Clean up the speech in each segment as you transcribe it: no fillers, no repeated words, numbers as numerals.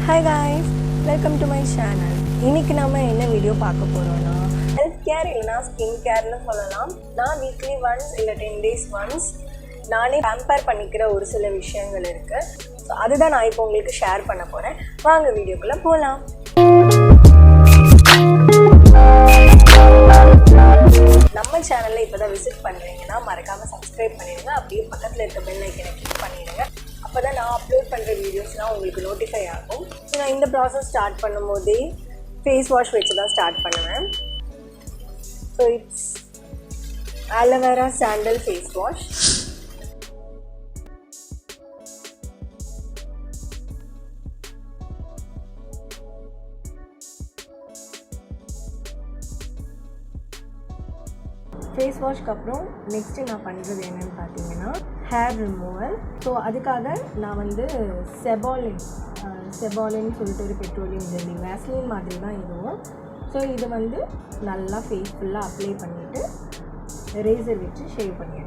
Hi guys, welcome to my channel. இன்னைக்கு நாம என்ன வீடியோ பார்க்க போறோம்னா ஹெல்த் கேர் இல்லனா ஸ்கின் கேர்னு சொல்லலாம். நான் வீக்லி ஒன்ஸ் இல்ல 10 days ஒன்ஸ் நானே பேம்பர் பண்ணிக்கிற ஒரு சில விஷயங்கள் இருக்கு. ஸோ அதுதான் நான் இப்போ உங்களுக்கு ஷேர் பண்ண போறேன். வாங்க வீடியோக்குள்ள போலாம். நம்ம சேனல்ல இப்போதான் விசிட் பண்ணுறீங்கன்னா மறக்காம சப்ஸ்கிரைப் பண்ணிடுங்க. அப்படியே பக்கத்தில் இருக்க பெல் ஐக்கனை கிளிக் பண்ணிடுங்க. அப்போ தான் நான் அப்லோட் பண்ணுற வீடியோஸ்லாம் உங்களுக்கு நோட்டிஃபை ஆகும். ஸோ நான் இந்த ப்ராசஸ் ஸ்டார்ட் பண்ணும்போதே ஃபேஸ் வாஷ் வச்சு தான் ஸ்டார்ட் பண்ணுவேன். So it's aloe vera sandal face wash. Face வாஷ்க்கு அப்புறம் நெக்ஸ்ட்டு நான் பண்ணுறது என்னென்னு பார்த்தீங்கன்னா ஹேர் ரிமூவல். ஸோ அதுக்காக நான் வந்து செபாலின்னு சொல்லிட்டு ஒரு பெட்ரோலியம் ஜெல்லி வேஸ்லின் மாதிரி தான் இதுவும். ஸோ இது வந்து நல்லா ஃபேஸ் ஃபுல்லாக அப்ளை பண்ணிவிட்டு ரேசர் வச்சு ஷேவ் பண்ணிடுவேன்.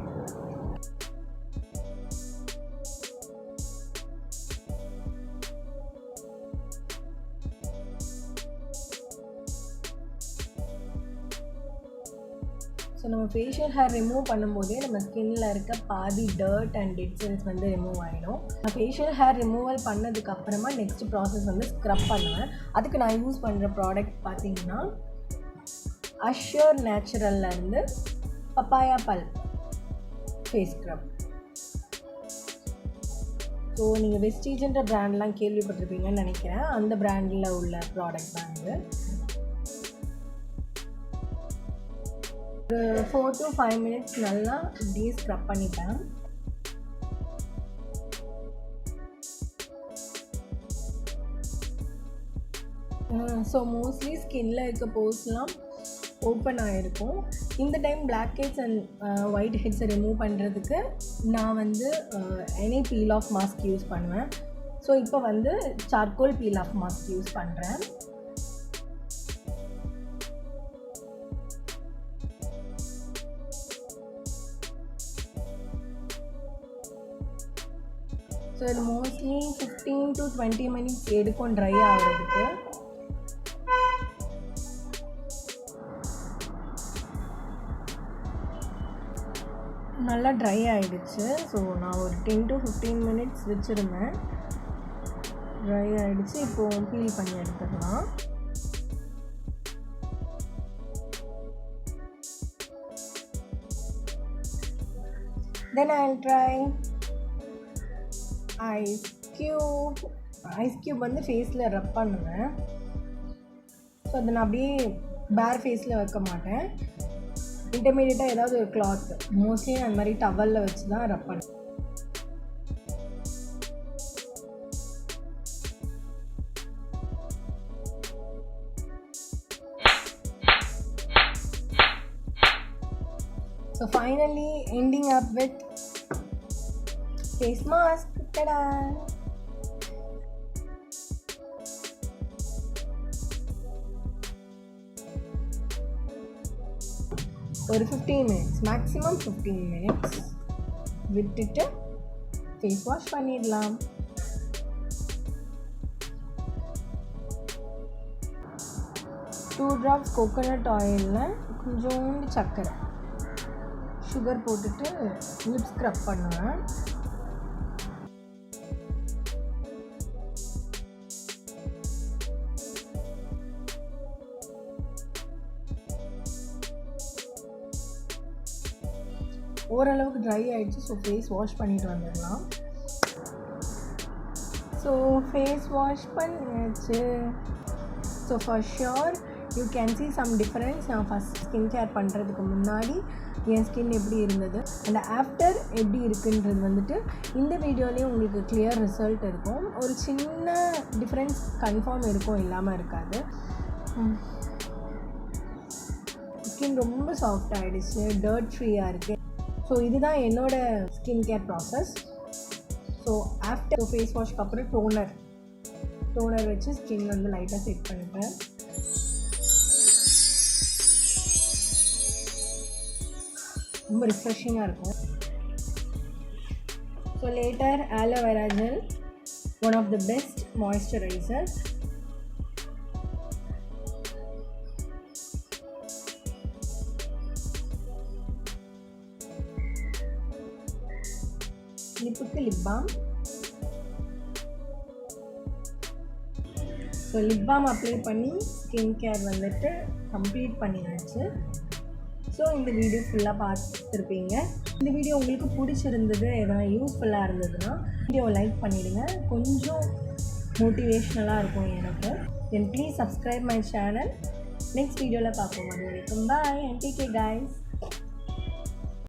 ஸோ நம்ம ஃபேஷியல் ஹேர் ரிமூவ் பண்ணும்போதே நம்ம ஸ்கின்னில் இருக்க பாதி டர்ட் அண்ட் டெட் செல்ஸ் வந்து ரிமூவ் ஆகிடும். நான் ஃபேஷியல் ஹேர் ரிமூவல் பண்ணதுக்கப்புறமா நெக்ஸ்ட் ப்ராசஸ் வந்து ஸ்க்ரப் பண்ணுவேன். அதுக்கு நான் யூஸ் பண்ணுற ப்ராடக்ட் பார்த்திங்கன்னா அஷ்யூர் நேச்சுரல்லேருந்து பப்பாயா பல் ஃபேஸ் ஸ்க்ரப். ஸோ நீங்கள் வெஸ்டீஜ்ன்ற ப்ராண்ட்லாம் கேள்விப்பட்டிருப்பீங்கன்னு நினைக்கிறேன். அந்த ப்ராண்டில் உள்ள ப்ராடக்ட் தான் இது. ஒரு 4 to 5 minutes நல்லா இப்படியே ஸ்க்ரப் பண்ணிப்பேன். ஸோ மோஸ்ட்லி ஸ்கின்னில் இருக்க போர்ஸ்லாம் ஓப்பன் ஆகிருக்கும். இந்த time black heads and white ஹெட்ஸை ரிமூவ் பண்ணுறதுக்கு நான் வந்து any peel off mask use பண்ணுவேன். ஸோ இப்போ வந்து charcoal peel off mask use பண்ணுறேன். ஸோ இது மோஸ்ட்லி 15 to 20 minutes எடுக்கும் ட்ரை ஆகிறதுக்கு. நல்லா ட்ரை ஆகிடுச்சு. ஸோ நான் ஒரு 10 to 15 minutes வச்சுருந்தேன். ட்ரை ஆகிடுச்சு. இப்போது பீல் பண்ணி எடுத்துக்கலாம். தென் I'll try ஐஸ் க்யூப் வந்து ஃபேஸில் ரப் பண்ணுவேன். ஸோ அதை நான் அப்படியே பேர் ஃபேஸில் வைக்க மாட்டேன். இன்டர்மீடியட்டாக ஏதாவது ஒரு கிளாத், மோஸ்ட்லி அந்த மாதிரி டவலில் வச்சு தான் ரப் பண்ணுவேன். So finally ending up with face mask. Ta-da! ஒரு 15 minutes, மேக்ஸிமம் 15 minutes விட்டுட்டு ஃபேஸ் வாஷ் பண்ணிடலாம். டூ ட்ராப்ஸ் கோகோனட் ஆயிலில் கொஞ்சோண்டு சர்க்கரை சுகர் போட்டுட்டு லிப் ஸ்க்ரப் பண்ணுவேன். ஓரளவுக்கு ட்ரை ஆகிடுச்சு. ஸோ ஃபேஸ் வாஷ் பண்ணிட்டு வந்துடலாம். ஸோ ஃபேஸ் வாஷ் பண்ணியாச்சு. So for sure you can see some difference. நான் ஃபஸ்ட் ஸ்கின் கேர் பண்ணுறதுக்கு முன்னாடி என் ஸ்கின் எப்படி இருந்தது அண்ட் ஆஃப்டர் எப்படி இருக்குன்றது வந்துட்டு இந்த வீடியோலேயும் உங்களுக்கு கிளியர் ரிசல்ட் இருக்கும். ஒரு சின்ன டிஃப்ரென்ஸ் கன்ஃபார்ம் இருக்கும், இல்லாமல் இருக்காது. ஸ்கின் ரொம்ப சாஃப்ட் ஆகிடுச்சு, டர்ட் ஃப்ரீயாக இருக்குது. ஸோ இதுதான் என்னோடய skin care process. So after face வாஷ்க்கு அப்புறம் டோனர் வச்சு ஸ்கின் வந்து லைட்டாக செட் பண்ணிப்பேன். ரொம்ப ரிஃப்ரெஷிங்காக இருக்கும். So later aloe vera gel one of the best moisturiser. லிப்புக்கு lip balm. So lip balm apply பண்ணி ஸ்கின் கேர் வந்துட்டு கம்ப்ளீட் பண்ணியாச்சு. ஸோ இந்த வீடியோ ஃபுல்லாக பார்த்துருப்பீங்க. இந்த வீடியோ உங்களுக்கு பிடிச்சிருந்தது, எதனா யூஸ்ஃபுல்லாக இருந்ததுன்னா வீடியோவை லைக் பண்ணிவிடுங்க. கொஞ்சம் மோட்டிவேஷ்னலாக இருக்கும் எனக்கு. Then please subscribe my channel. Next வீடியோவில் பார்ப்போம். அது வரைக்கும் பாய் அண்ட் டேக் கேர் கைஸ்.